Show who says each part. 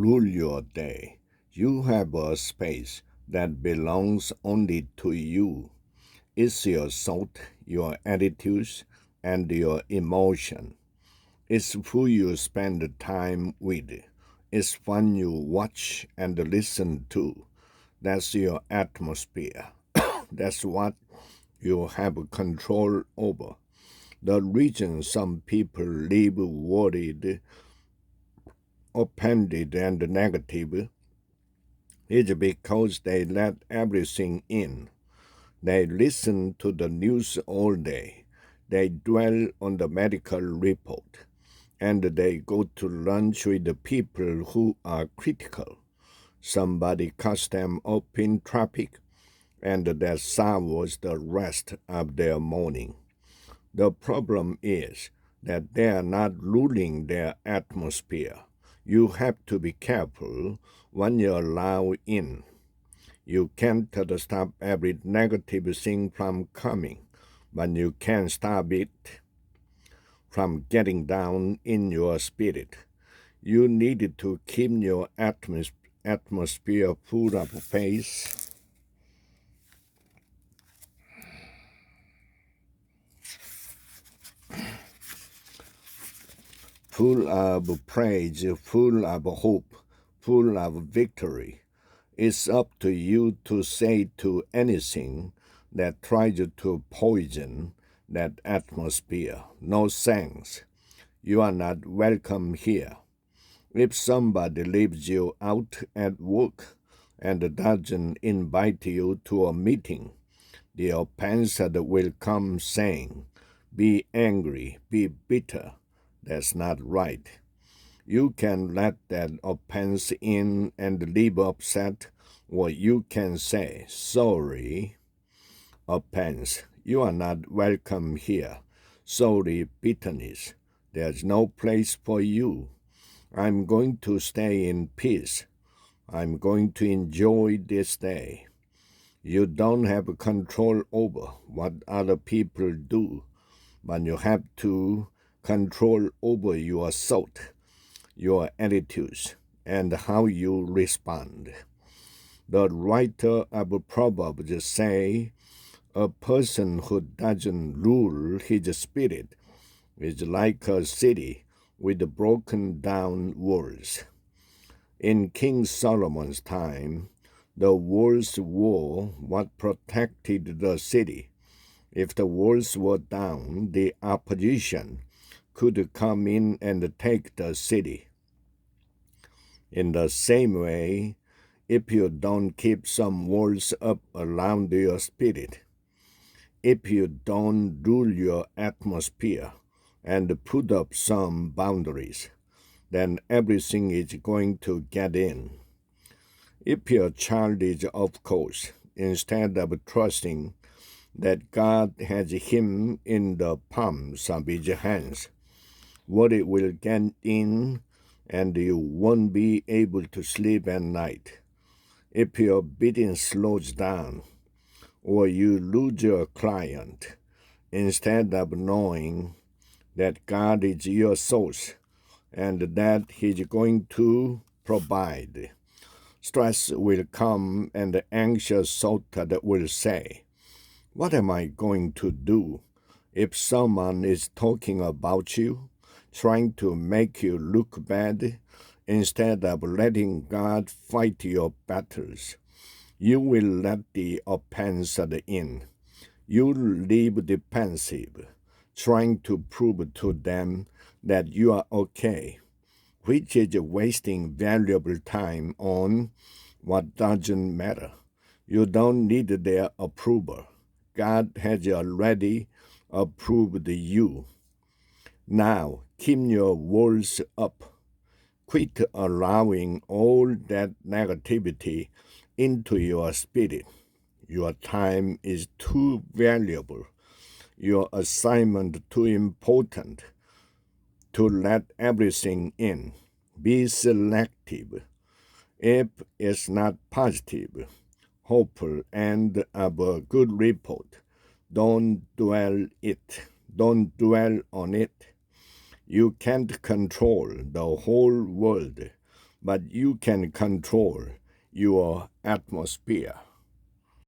Speaker 1: rule your day. You have a space that belongs only to you. It's your thought, your attitudes, and your emotion. It's who you spend time with. It's fun you watch and listen to. That's your atmosphere. That's what you have control over. The reason some people live worried, offended, and negative is because they let everything in. They listen to the news all day. They dwell on the medical report. And they go to lunch with the people who are critical. Somebody cuts them up in traffic, and that sours the rest of their morning. The problem is that they are not ruling their atmosphere. You have to be careful when you allow in. You can't stop every negative thing from coming, but you can stop it from getting down in your spirit. You need to keep your atmosphere full of faith, full of praise, full of hope, full of victory. It's up to you to say to anything that tries to poison that atmosphere, no thanks. You are not welcome here. If somebody leaves you out at work and doesn't invite you to a meeting, the offense will come saying, be angry, be bitter. That's not right. You can let that offense in and leave upset, or you can say, sorry, offense, you are not welcome here. Sorry, bitterness, there's no place for you. I'm going to stay in peace. I'm going to enjoy this day. You don't have control over what other people do, but you have to control over your thought, your attitudes, and how you respond. The writer of Proverbs say, a person who doesn't rule his spirit is like a city with broken down walls. In King Solomon's time, the walls were what protected the city. If the walls were down, the opposition could come in and take the city. In the same way, if you don't keep some walls up around your spirit, if you don't rule your atmosphere and put up some boundaries, then everything is going to get in. If your child is off course, instead of trusting that God has him in the palms of his hands, worry will get in and you won't be able to sleep at night. If your bidding slows down or you lose your client, instead of knowing that God is your source and that He's going to provide, stress will come and the anxious thought will say, what am I going to do if someone is talking about you, trying to make you look bad, instead of letting God fight your battles? You will let the offense in. You'll live defensive, trying to prove to them that you are okay, which is wasting valuable time on what doesn't matter. You don't need their approval. God has already approved you. Now, keep your walls up. Quit allowing all that negativity into your spirit. Your time is too valuable. Your assignment too important to let everything in. Be selective. If it's not positive, hopeful, and of a good report, don't dwell on it. You can't control the whole world, but you can control your atmosphere.